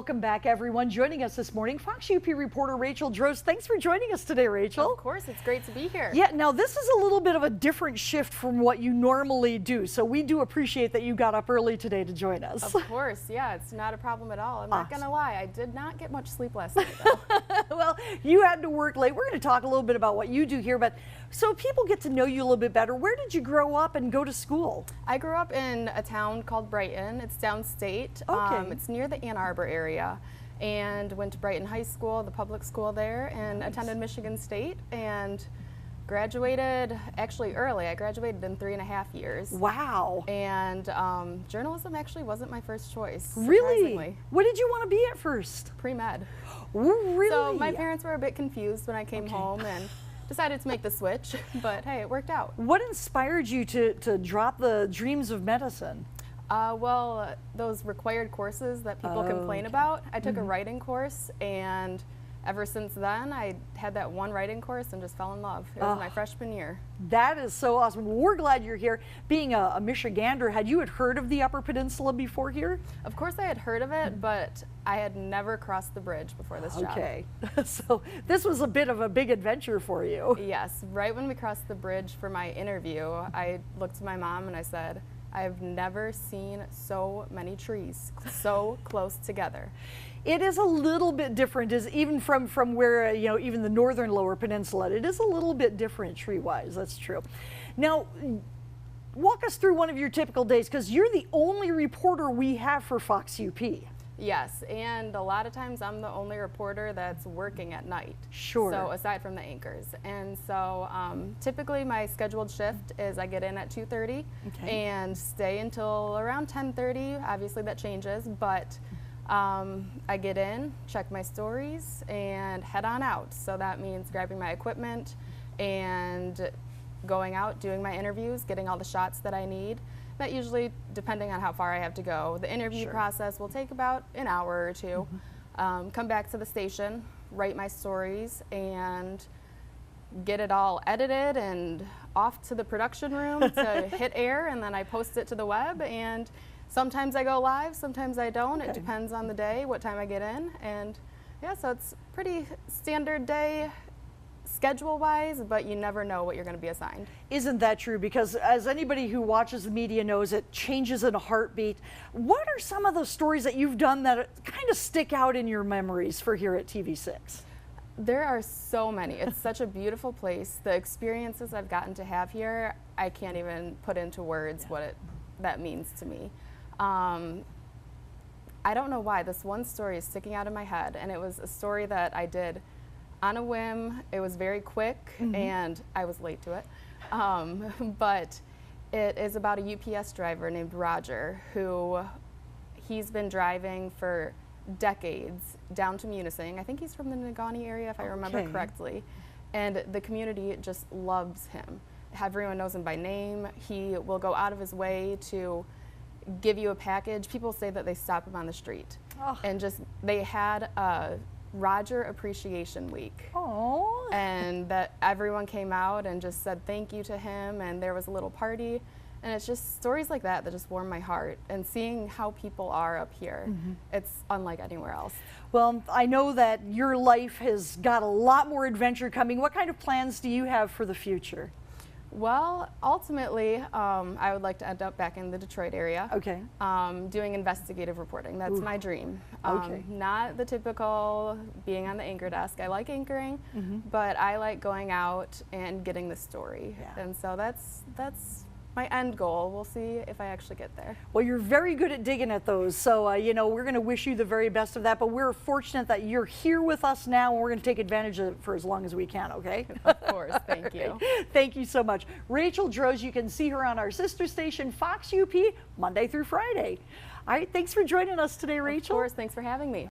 Welcome back, everyone. Joining us this morning, Fox UP reporter Rachel Droze. Thanks for joining us today, Rachel. Of course, it's great to be here. Yeah, now this is a little bit of a different shift from what you normally do, so we do appreciate that you got up early today to join us. Of course, yeah, it's not a problem at all. I'm not gonna lie, I did not get much sleep last night, though. Well, you had to work late. We're going to talk a little bit about what you do here, but so people get to know you a little bit better. Where did you grow up and go to school? I grew up in a town called Brighton. It's downstate. Okay. It's near the Ann Arbor area, and went to Brighton High School, the public school there, and attended Michigan State, and graduated actually early. I graduated in 3.5 years. Wow. And journalism actually wasn't my first choice. Really? Surprisingly. What did you want to be at first? Pre-med. Really? So my parents were a bit confused when I came home and decided to make the switch, but hey, it worked out. What inspired you to drop the dreams of medicine? Well, those required courses that people complain about, I took a writing course, and ever since then, I had that one writing course and just fell in love. It was my freshman year. That is so awesome. Well, we're glad you're here. Being a Michigander, had you heard of the Upper Peninsula before here? Of course I had heard of it, but I had never crossed the bridge before this job. Okay, so this was a bit of a big adventure for you. Yes, right when we crossed the bridge for my interview, I looked to my mom and I said, I've never seen so many trees so close together. It is a little bit different, even from where, even the northern Lower Peninsula, it is a little bit different tree-wise, that's true. Now, walk us through one of your typical days, because you're the only reporter we have for Fox UP. Yes, and a lot of times I'm the only reporter that's working at night. Sure. So aside from the anchors. And so typically my scheduled shift is I get in at 2:30 and stay until around 10:30. Obviously that changes, but I get in, check my stories, and head on out. So that means grabbing my equipment and going out, doing my interviews, getting all the shots that I need. That usually, depending on how far I have to go, the interview process will take about an hour or two. Come back to the station, write my stories, and get it all edited and off to the production room to hit air, and then I post it to the web. And sometimes I go live, sometimes I don't. It depends on the day, what time I get in. And yeah, so it's pretty standard day schedule-wise, but you never know what you're going to be assigned. Isn't that true? Because as anybody who watches the media knows, it changes in a heartbeat. What are some of the stories that you've done that kind of stick out in your memories for here at TV6? There are so many. It's such a beautiful place. The experiences I've gotten to have here, I can't even put into words what that means to me. I don't know why. This one story is sticking out in my head, and it was a story that I did on a whim. It was very quick, and I was late to it. But it is about a UPS driver named Roger, who he's been driving for decades down to Munising. I think he's from the Negaunee area, if I remember correctly. And the community just loves him. Everyone knows him by name. He will go out of his way to give you a package. People say that they stop him on the street. And just, they had a Roger Appreciation Week. Oh. And that everyone came out and just said thank you to him, and there was a little party. And it's just stories like that that just warm my heart. And seeing how people are up here, it's unlike anywhere else. Well, I know that your life has got a lot more adventure coming. What kind of plans do you have for the future? Well, ultimately, I would like to end up back in the Detroit area. Okay. Doing investigative reporting. That's my dream. Okay. Not the typical being on the anchor desk. I like anchoring, but I like going out and getting the story. And so that's my end goal. We'll see if I actually get there. Well, you're very good at digging at those, so we're going to wish you the very best of that, but we're fortunate that you're here with us now, and we're going to take advantage of it for as long as we can, okay? Of course, thank you. Thank you so much. Rachel Droze, you can see her on our sister station, Fox UP, Monday through Friday. All right, thanks for joining us today, Rachel. Of course, thanks for having me.